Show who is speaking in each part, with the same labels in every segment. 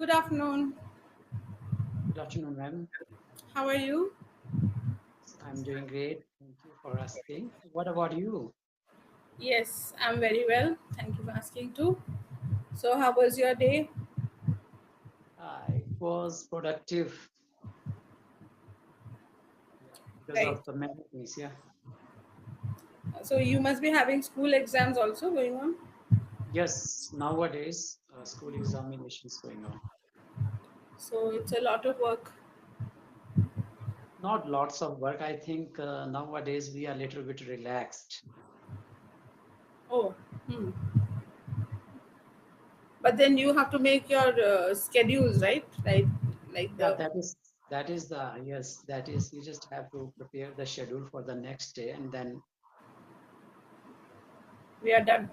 Speaker 1: Good afternoon.
Speaker 2: Good afternoon, ma'am.
Speaker 1: How are you?
Speaker 2: I'm doing great. Thank you for asking. What about you?
Speaker 1: Yes, I'm very well. Thank you for asking too. So, how was your day?
Speaker 2: It was productive, yeah, because
Speaker 1: Right.
Speaker 2: of the many things. Yeah.
Speaker 1: So, you must be having school exams also going on.
Speaker 2: Yes, nowadays school examinations going on.
Speaker 1: So, it's a lot of work.
Speaker 2: Not lots of work. I think nowadays we are a little bit relaxed.
Speaker 1: Oh, hmm. But then you have to make your schedules, right? Like
Speaker 2: Yeah,
Speaker 1: the
Speaker 2: that is the yes. That is you just have to prepare the schedule for the next day, and then
Speaker 1: we are done.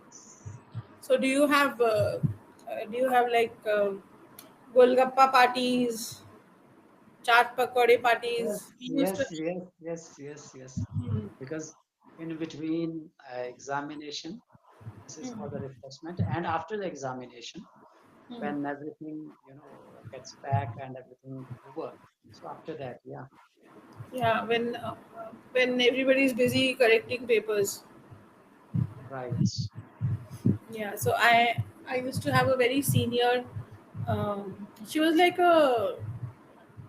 Speaker 2: yes,
Speaker 1: So, do you have like golgappa parties, chaat pakode
Speaker 2: yes,
Speaker 1: parties? We used
Speaker 2: yes,
Speaker 1: to.
Speaker 2: yes, yes, yes, yes.
Speaker 1: Hmm.
Speaker 2: Because in between examination. This is for
Speaker 1: Hmm.
Speaker 2: the refreshment. And after the examination,
Speaker 1: Hmm.
Speaker 2: when everything, gets back and everything over. So after that, yeah,
Speaker 1: Yeah, when everybody is busy correcting papers.
Speaker 2: right.
Speaker 1: Yeah, so I used to have a very senior. She was like a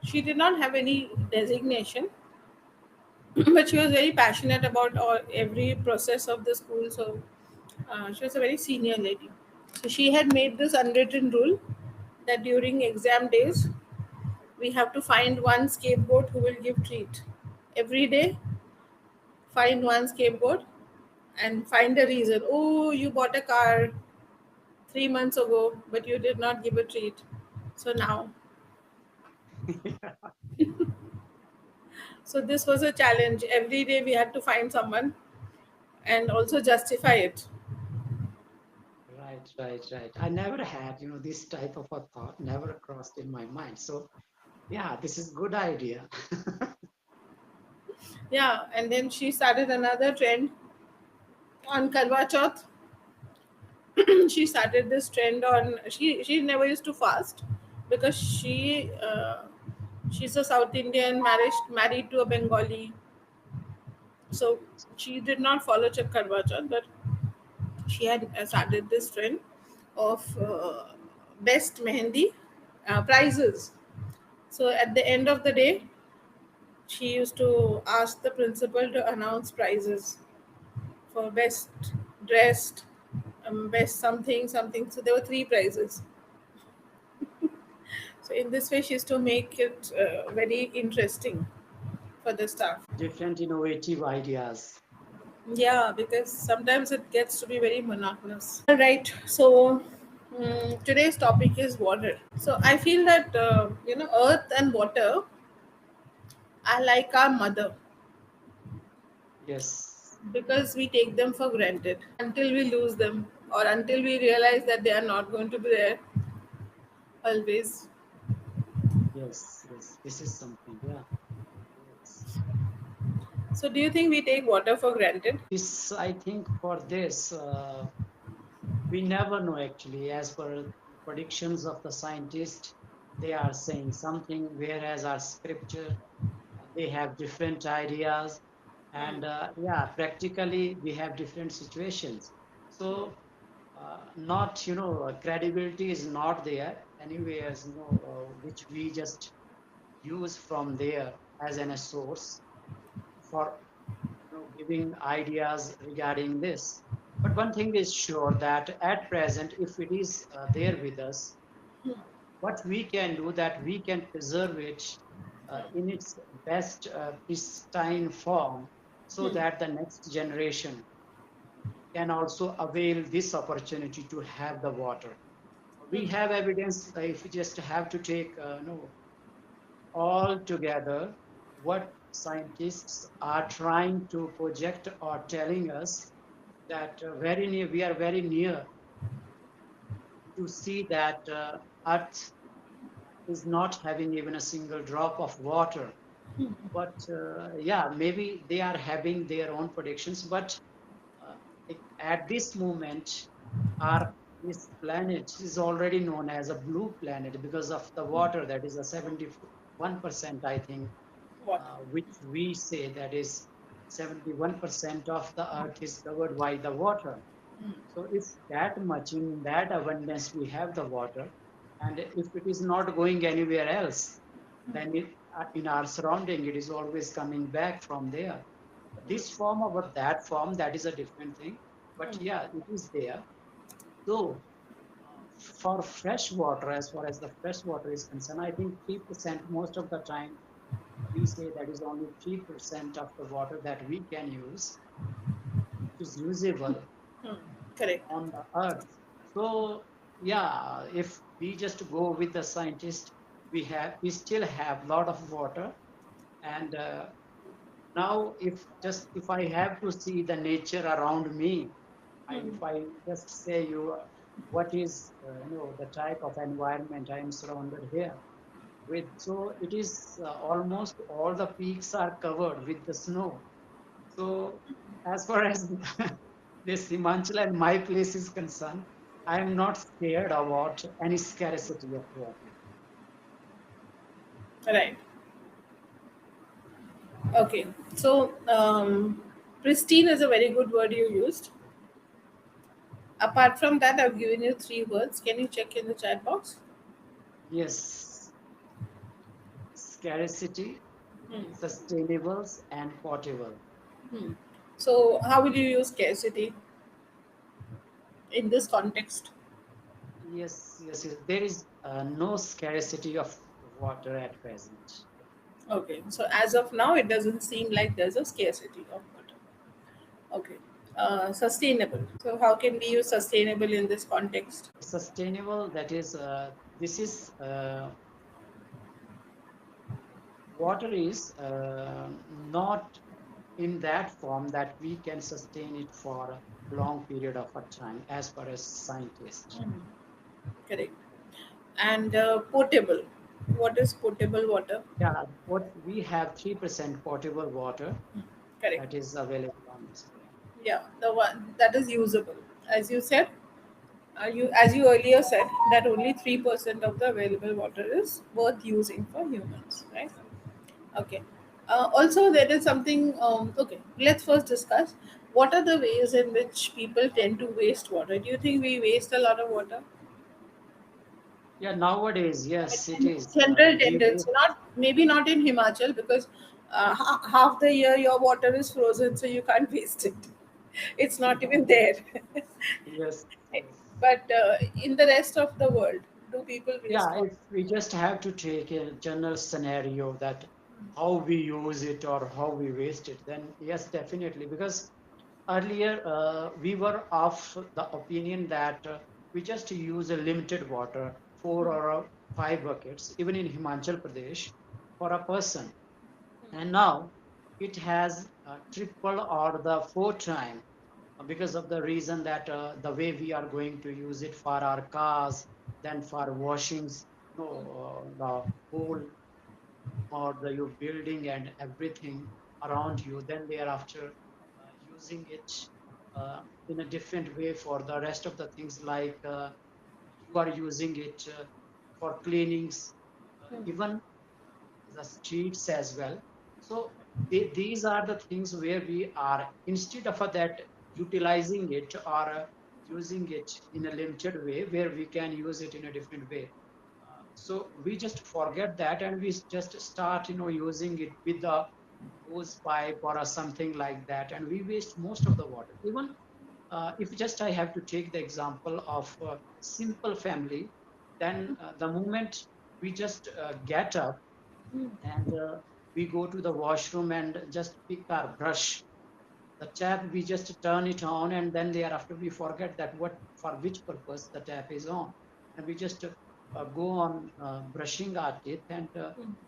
Speaker 1: she did not have any designation, but she was very passionate about every process of the school. So she was a very senior lady. So she had made this unwritten rule that during exam days we have to find one scapegoat who will give treat every day. Find one scapegoat and find a reason. Oh, you bought a car 3 months ago, but you did not give a treat. So now, so this was a challenge. Every day we had to find someone and also justify it.
Speaker 2: Right, right, right. I never had, this type of a thought never crossed in my mind. So yeah, this is good idea.
Speaker 1: Yeah, and then she started another trend on Karwa Chauth. She started this trend on she never used to fast because she's a South Indian married to a Bengali, so she did not follow Karwa Chauth, but she had started this trend of best mehendi prizes. So at the end of the day, she used to ask the principal to announce prizes for best dressed, best something something. So there were three prizes. So in this way, she used to make it very interesting for the staff.
Speaker 2: Different innovative ideas.
Speaker 1: Yeah, because sometimes it gets to be very monotonous. All right. So today's topic is water. So I feel that earth and water are like our mother
Speaker 2: Yes,
Speaker 1: because we take them for granted until we lose them or until we realize that they are not going to be there always.
Speaker 2: yes, yes. This is something, yeah. Yes.
Speaker 1: So do you think we take water for granted?
Speaker 2: This, I think for this, we never know actually. As per predictions of the scientists, they are saying something, whereas our scripture, they have different ideas. And yeah, practically, we have different situations. So, not, credibility is not there anyways, which we just use from there as a source for giving ideas regarding this. But one thing is sure that at present, if it is there with us, what we can do that we can preserve it in its best pristine form so that the next generation can also avail this opportunity to have the water. We have evidence if we just have to take no all together what scientists are trying to project or telling us that very near we are very near to see that earth is not having even a single drop of water, but yeah, maybe they are having their own predictions, but uh, at this moment our this planet is already known as a blue planet because of the water that is a 71%, I think,
Speaker 1: Water.
Speaker 2: which we say that is 71% of the earth is covered by the water. So if that much in that abundance we have the water, and if it is not going anywhere else, then in our surrounding it is always coming back from there. This form or that form, that is a different thing. But yeah, it is there. So for fresh water, as far as the fresh water is concerned, I think 3% most of the time we say that is only 3% of the water that we can use, which is usable
Speaker 1: Hmm. Correct.
Speaker 2: on the earth. So yeah, if we just go with the scientist, we still have lot of water. And now if I have to see the nature around me, if I just say you what is the type of environment I am surrounded here with, so it is almost all the peaks are covered with the snow. So as far as this Himachal and my place is concerned, I am not scared about any scarcity of water.
Speaker 1: Right. Okay. So, pristine is a very good word you used. Apart from that, I've given you three words. Can you check in the chat box?
Speaker 2: Yes, scarcity,
Speaker 1: Hmm.
Speaker 2: sustainables, and portable.
Speaker 1: Hmm. So, how will you use scarcity in this context?
Speaker 2: Yes. There is no scarcity of water at present.
Speaker 1: Okay. So, as of now, it doesn't seem like there's a scarcity of water. Okay. Sustainable. So, how can we use sustainable in this context?
Speaker 2: Sustainable, that is, this is water is not in that form that we can sustain it for a long period of a time, as per as scientists.
Speaker 1: Correct. And potable. What is potable water?
Speaker 2: Yeah, what we have 3% potable water
Speaker 1: Correct.
Speaker 2: that is available on this planet.
Speaker 1: Yeah, the one that is usable. As you said, as you earlier said, that only 3% of the available water is worth using for humans, right? Okay. Also, there is something. Okay, let's first discuss what are the ways in which people tend to waste water. Do you think we waste a lot of water?
Speaker 2: Yeah, nowadays,
Speaker 1: I mean,
Speaker 2: yes, it
Speaker 1: in
Speaker 2: is.
Speaker 1: general
Speaker 2: We
Speaker 1: tendency, not maybe not in Himachal because half the year your water is frozen, so you can't waste it. It's not even there.
Speaker 2: yes, yes.
Speaker 1: But in the rest of the world, do people waste
Speaker 2: Yeah,
Speaker 1: water?
Speaker 2: if we just have to take a general scenario that how we use it or how we waste it, then yes, definitely. Because earlier we were of the opinion that we just use a limited water, 4 or 5 buckets, even in Himachal Pradesh, for a person. And now it has triple or the four time because of the reason that the way we are going to use it for our cars, then for washings, the whole or the your building and everything around you. Then thereafter, using it in a different way for the rest of the things like you are using it for cleanings, even the streets as well. So these are the things where we are instead of that utilizing it or using it in a limited way where we can use it in a different way. So we just forget that and we just start using it with the hose pipe or something like that, and we waste most of the water. Even if just I have to take the example of a simple family, then the moment we just get up and we go to the washroom and just pick our brush, the tap we just turn it on, and then thereafter we forget that what for which purpose the tap is on, and we just go on brushing our teeth, and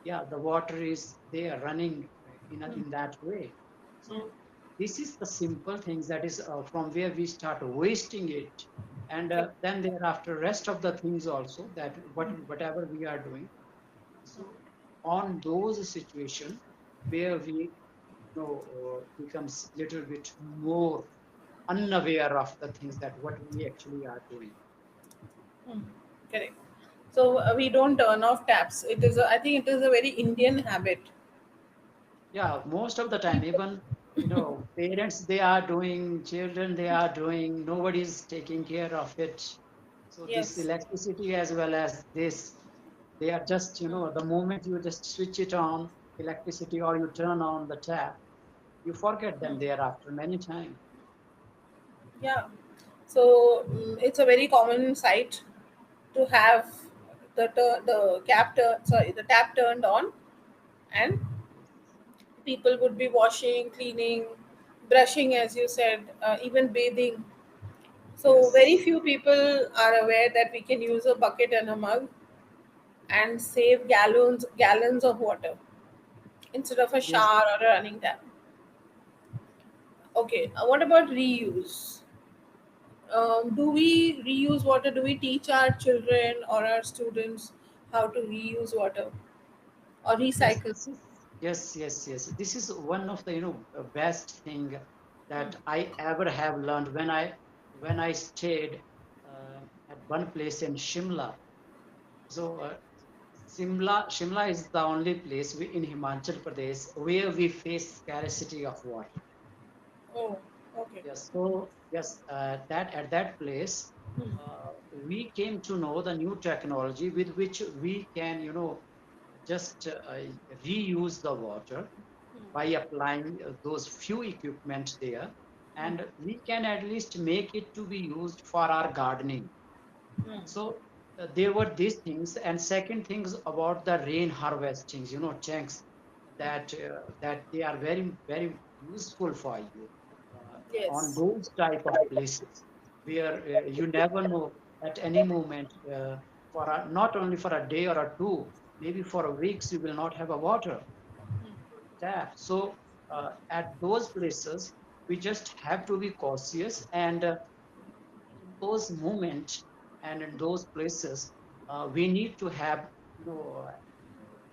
Speaker 2: yeah, the water is there running in that way. So this is the simple things that is from where we start wasting it, and then thereafter rest of the things also that whatever we are doing. So on those situations where we becomes little bit more unaware of the things that what we actually are doing.
Speaker 1: Hmm. Correct. So we don't turn off taps. It is. I think it is a very Indian habit.
Speaker 2: Yeah, most of the time, even parents they are doing, children they are doing, nobody's taking care of it. So this
Speaker 1: Yes.
Speaker 2: electricity as well as this, they are just the moment you just switch it on, electricity, or you turn on the tap, you forget them thereafter many times.
Speaker 1: Yeah. So it's a very common sight to have the tap turned on, and people would be washing, cleaning, brushing, as you said, even bathing. So very
Speaker 2: Yes,
Speaker 1: few people are aware that we can use a bucket and a mug and save gallons of water instead of a
Speaker 2: yes,
Speaker 1: shower or a running tap. Okay, what about reuse? Do we reuse water? Do we teach our children or our students how to reuse water or
Speaker 2: yes,
Speaker 1: recycle?
Speaker 2: this is yes. This is one of the best thing that I ever have learned when I stayed at one place in Shimla. So Shimla is the only place in Himachal Pradesh where we face scarcity of water.
Speaker 1: Oh, okay.
Speaker 2: Yes, so yes, that at that place,
Speaker 1: Hmm.
Speaker 2: we came to know the new technology with which we can, just reuse the water by applying those few equipment there, and we can at least make it to be used for our gardening.
Speaker 1: Hmm.
Speaker 2: So there were these things, and second things about the rain harvestings, tanks that they are very very useful for you on
Speaker 1: Yes.
Speaker 2: those type of places where you never know at any moment not only for a day or a two, maybe for a weeks you will not have a water tap. So at those places we just have to be cautious, and in those moments and in those places we need to have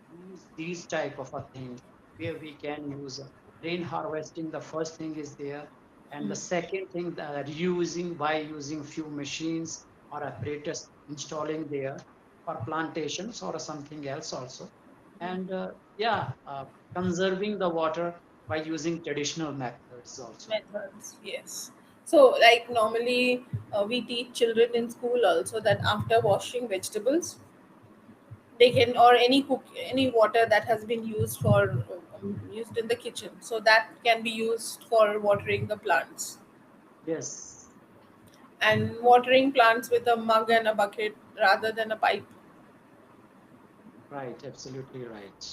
Speaker 2: use these type of a thing where we can use rain harvesting. The first thing is there, and the second thing reusing by using few machines or apparatus installing there for plantations or something else also. And yeah, conserving the water by using traditional methods also.
Speaker 1: Methods, yes. So, like normally, we teach children in school also that after washing vegetables, they can or any water that has been used for used in the kitchen, so that can be used for watering the plants.
Speaker 2: Yes,
Speaker 1: And watering plants with a mug and a bucket rather than a pipe.
Speaker 2: right, absolutely right.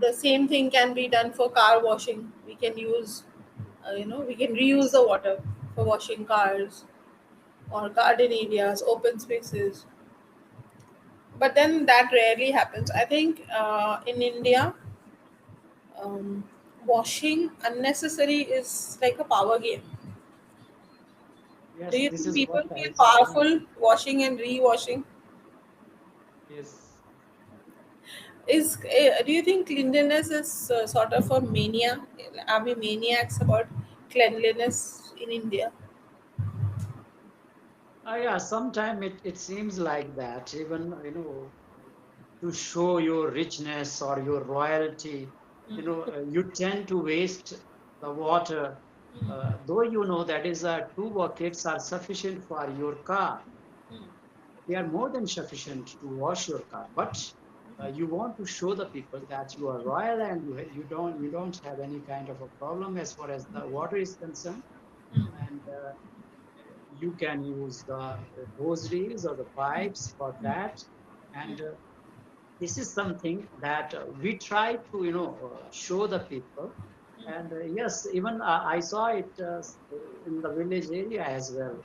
Speaker 1: The same thing can be done for car washing. We can use, we can reuse
Speaker 2: Yes.
Speaker 1: the water for washing cars or garden areas, open spaces. But then that rarely happens. I think in India, um, washing unnecessary is like a power game. Do
Speaker 2: Yes,
Speaker 1: you
Speaker 2: this
Speaker 1: think
Speaker 2: is
Speaker 1: people
Speaker 2: what I
Speaker 1: feel
Speaker 2: see.
Speaker 1: powerful washing and re-washing?
Speaker 2: Yes.
Speaker 1: Do you think cleanliness is sort of a mania? Are we maniacs about cleanliness in India?
Speaker 2: Yeah, sometimes it seems like that, even, to show your richness or your royalty, you tend to waste the water. Though that is two buckets are sufficient for your car. They are more than sufficient to wash your car, but you want to show the people that you are royal and you don't have any kind of a problem as far as the water is concerned, and you can use the hose or the pipes for that. And this is something that we try to show the people. And yes, even I saw it in the village area as well.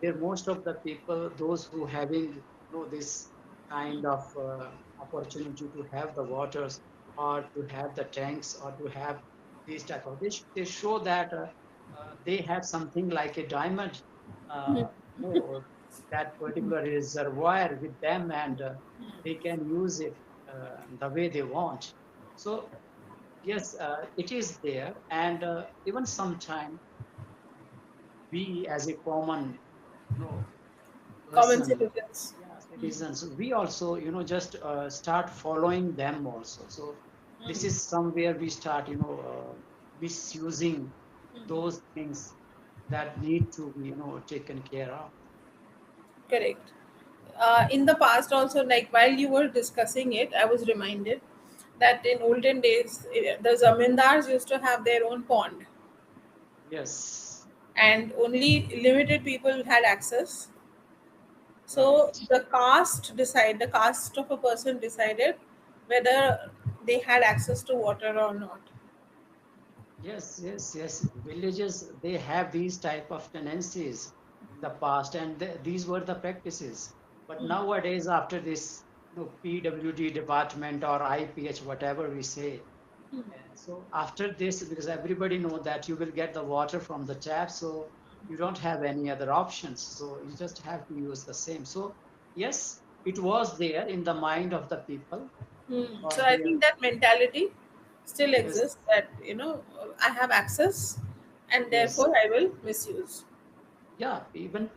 Speaker 2: There most of the people, those who having this kind of opportunity to have the waters or to have the tanks or to have these type of they show that they have something like a diamond, that particular reservoir with them, and they can use it the way they want. So yes, it is there, and even sometime we as a common you know
Speaker 1: Common
Speaker 2: person,
Speaker 1: citizens.
Speaker 2: yeah, citizens, we also, just start following them also. So this is somewhere we start, misusing those things that need to be, taken care of.
Speaker 1: Correct. In the past, also, like while you were discussing it, I was reminded that in olden days, the zamindars used to have their own pond,
Speaker 2: Yes,
Speaker 1: and only limited people had access. So
Speaker 2: right.
Speaker 1: the caste of a person decided whether they had access to water or not.
Speaker 2: Yes, yes, yes. Villages, they have these type of tendencies in the past, and these were the practices. But nowadays, after this, PWD department or IPH, whatever we say, so after this, because everybody know that you will get the water from the tap, so you don't have any other options. So you just have to use the same. So yes, it was there in the mind of the people
Speaker 1: So
Speaker 2: or
Speaker 1: I
Speaker 2: their,
Speaker 1: think that mentality still
Speaker 2: yes,
Speaker 1: exists, that I have access and
Speaker 2: yes.
Speaker 1: therefore I will misuse.
Speaker 2: Yeah, even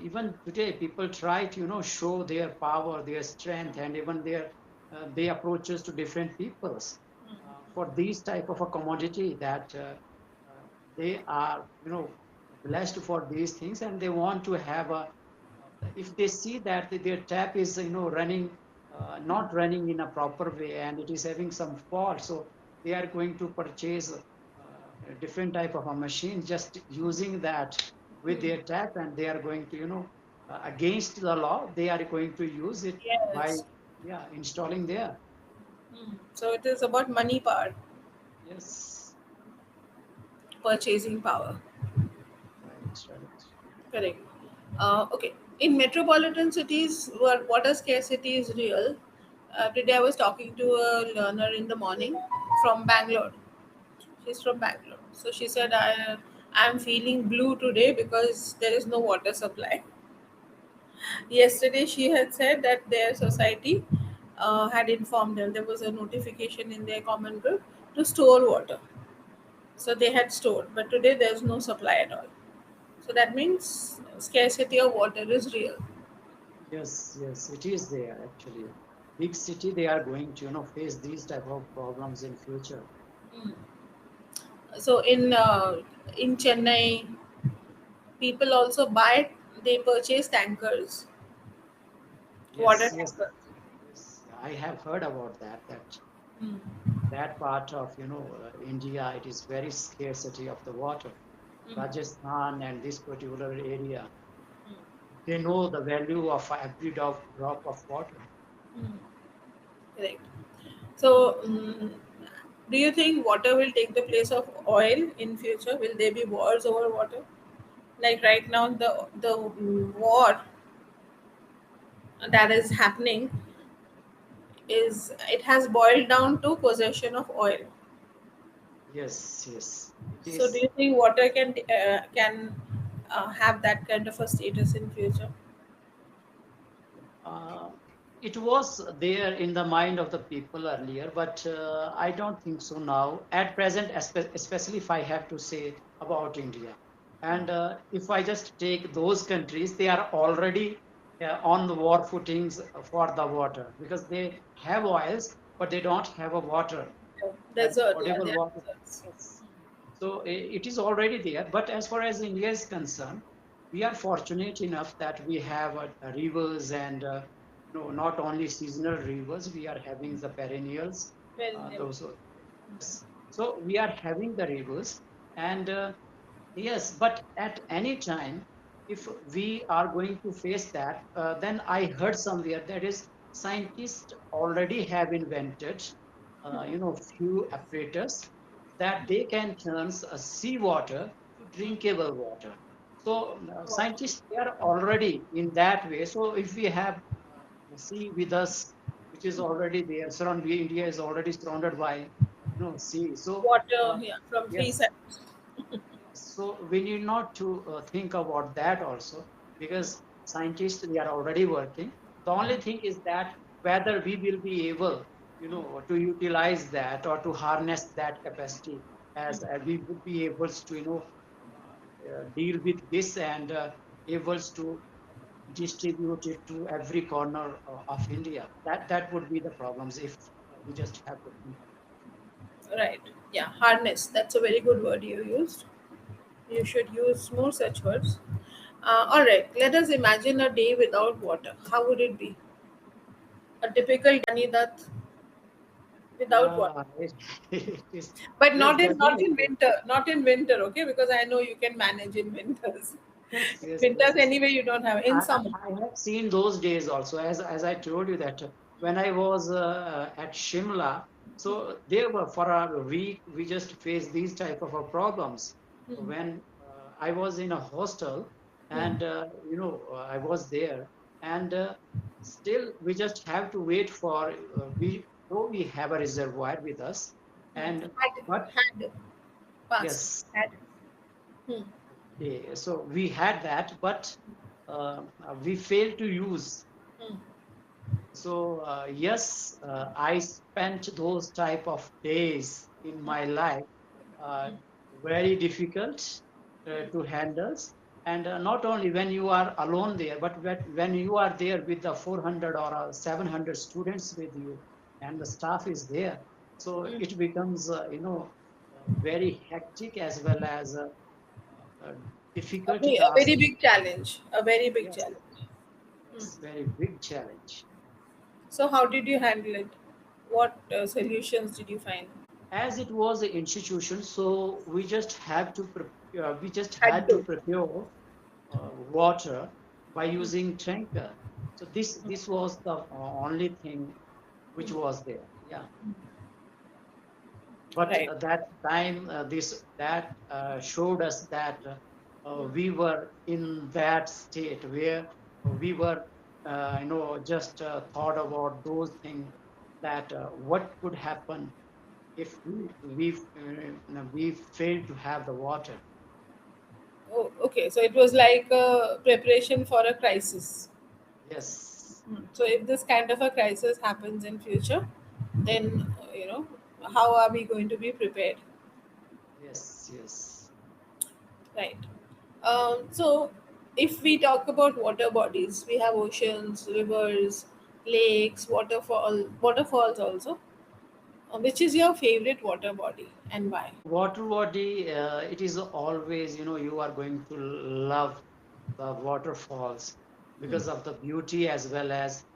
Speaker 2: today people try to show their power, their strength, and even their approaches to different peoples for these type of a commodity that uh, they are blessed for these things, and they want to have a if they see that their tap is running not running in a proper way and it is having some fault, so they are going to purchase a different type of a machine just using that with their tap, and they are going to against the law they are going to use it by
Speaker 1: Yes.
Speaker 2: yeah installing there.
Speaker 1: So it is about money power,
Speaker 2: Yes,
Speaker 1: purchasing power.
Speaker 2: right, right.
Speaker 1: Correct. Okay. In metropolitan cities where water scarcity is real, today I was talking to a learner in the morning from Bangalore. She's from Bangalore. So she said, I'm feeling blue today because there is no water supply. Yesterday, she had said that their society had informed them there was a notification in their common group to store water. So they had stored, but today there's no supply at all. So that means scarcity of water is real.
Speaker 2: Yes, yes, it is there actually. Big city, they are going to, face these type of problems in future.
Speaker 1: So in Chennai, people also they purchase tankers, water
Speaker 2: Yes, yes,
Speaker 1: tankers.
Speaker 2: yes. I have heard about that. That part of, India, it is very scarcity of the water. Rajasthan and this particular area, they know the value of every drop of water.
Speaker 1: Correct. So, do you think water will take the place of oil in future? Will there be wars over water? Like right now, the war that is happening is it has boiled down to possession of oil.
Speaker 2: Yes, yes, it
Speaker 1: So, do
Speaker 2: is.
Speaker 1: you think water can have that kind of a status in future?
Speaker 2: Uh, it was there in the mind of the people earlier, but I don't think so now. At present, especially if I have to say about India, and if I just take those countries, they are already on the war footings for the water because they have oils, but they don't have a water,
Speaker 1: There's a yeah,
Speaker 2: potable
Speaker 1: there are
Speaker 2: water.
Speaker 1: results.
Speaker 2: Yes. So it is already there. But as far as India is concerned, we are fortunate enough that we have rivers and not only seasonal rivers, we are having the perennials.
Speaker 1: Well,
Speaker 2: Those yes. So we are having the rivers, and yes, but at any time, if we are going to face that, then I heard somewhere that is scientists already have invented, few apparatus that they can turn seawater to drinkable water. So scientists they are already in that way. So if we have sea with us, which is already there, India is already surrounded by sea. So
Speaker 1: water,
Speaker 2: uh,
Speaker 1: yeah, from three
Speaker 2: yes,
Speaker 1: sides.
Speaker 2: so we need not to think about that also because scientists they are already working. The only thing is that whether we will be able, to utilize that or to harness that capacity as we would be able to, deal with this and able to distributed to every corner of India. That would be the problems if we just have to think of.
Speaker 1: Right. Yeah, hardness. That's a very good word you used. You should use more such words. All right. Let us imagine a day without water. How would it be? A typical Ganidat without water.
Speaker 2: It, it is,
Speaker 1: But
Speaker 2: yes,
Speaker 1: not in
Speaker 2: definitely.
Speaker 1: winter. Not in winter, okay? Because I know you can manage in winters.
Speaker 2: Yes, yes,
Speaker 1: Winters
Speaker 2: yes.
Speaker 1: anyway you don't have. In summer.
Speaker 2: I have seen those days also, as I told you that when I was at Shimla, so there were for a week we just faced these type of problems.
Speaker 1: Hmm.
Speaker 2: When I was in a hostel
Speaker 1: Hmm.
Speaker 2: and I was there and still we just have to wait for we though we have a reservoir with us
Speaker 1: Hmm.
Speaker 2: and but
Speaker 1: Had past.
Speaker 2: yes.
Speaker 1: Had. Hmm.
Speaker 2: Okay, so we had that, but we failed to use.
Speaker 1: Hmm.
Speaker 2: So yes, I spent those type of days in my life uh, very difficult to handle. And not only when you are alone there, but when you are there with the 400 or 700 students with you, and the staff is there, so
Speaker 1: Hmm.
Speaker 2: it becomes very hectic as well as uh, difficult
Speaker 1: A
Speaker 2: task.
Speaker 1: very big challenge. A very big
Speaker 2: Yes,
Speaker 1: challenge. Hmm.
Speaker 2: yes, very big challenge.
Speaker 1: So how did you handle it? What solutions did you find?
Speaker 2: As it was an institution, so we just
Speaker 1: Had
Speaker 2: had to
Speaker 1: to.
Speaker 2: prepare water by using tanker. So this was the only thing which was there. Yeah, but
Speaker 1: Right.
Speaker 2: that time this that showed us that we were in that state where we were just thought about those things that what could happen if we fail to have the water.
Speaker 1: Oh, okay. So it was like a preparation for a crisis.
Speaker 2: Yes,
Speaker 1: So if this kind of a crisis happens in future, then how are we going to be prepared?
Speaker 2: yes, yes.
Speaker 1: Right. So if we talk about water bodies, we have oceans, rivers, lakes, waterfalls also. Which is your favorite water body and why?
Speaker 2: Water body, it is always, you are going to love the waterfalls because of the beauty as well as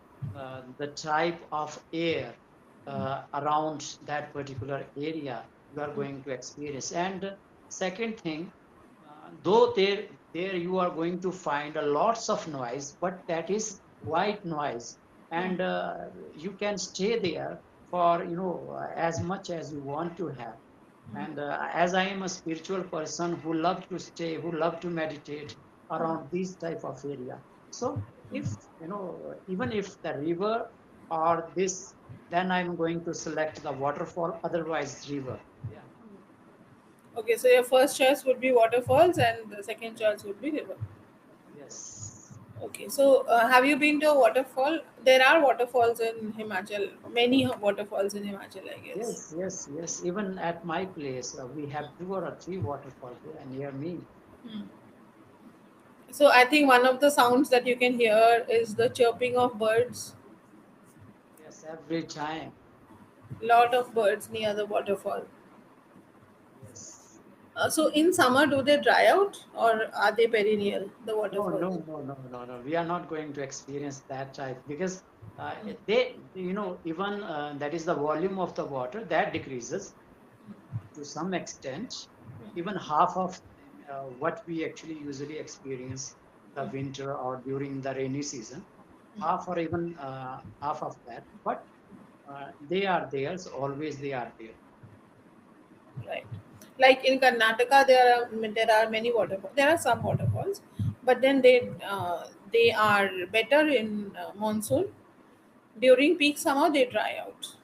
Speaker 2: the type of air around that particular area you are going to experience. And second thing, though there you are going to find a lots of noise, but that is white noise, and you can stay there for as much as you want to have. And as I am a spiritual person who love to stay, who love to meditate around this type of area, so if even if the river or this, then I'm going to select the waterfall, otherwise river. Yeah.
Speaker 1: Okay, so your first choice would be waterfalls and the second choice would be river.
Speaker 2: Yes.
Speaker 1: Okay, so have you been to a waterfall? There are waterfalls in Himachal, many waterfalls in Himachal, I guess.
Speaker 2: Yes, yes, yes. Even at my place, we have two or three waterfalls here near me.
Speaker 1: Hmm. So I think one of the sounds that you can hear is the chirping of birds.
Speaker 2: Yes, every time.
Speaker 1: Lot of birds near the waterfall.
Speaker 2: Yes.
Speaker 1: So in summer, do they dry out or are they perennial? The
Speaker 2: No, no,
Speaker 1: waterfalls.
Speaker 2: no, no, no, no. We are not going to experience that type because they, even that is the volume of the water that decreases to some extent, even half of what we actually usually experience the winter or during the rainy season, half or even half of that. But they are there, so always they are there.
Speaker 1: Right. Like in Karnataka, there are many waterfalls. There are some waterfalls, but then they are better in monsoon. During peak summer, they dry out.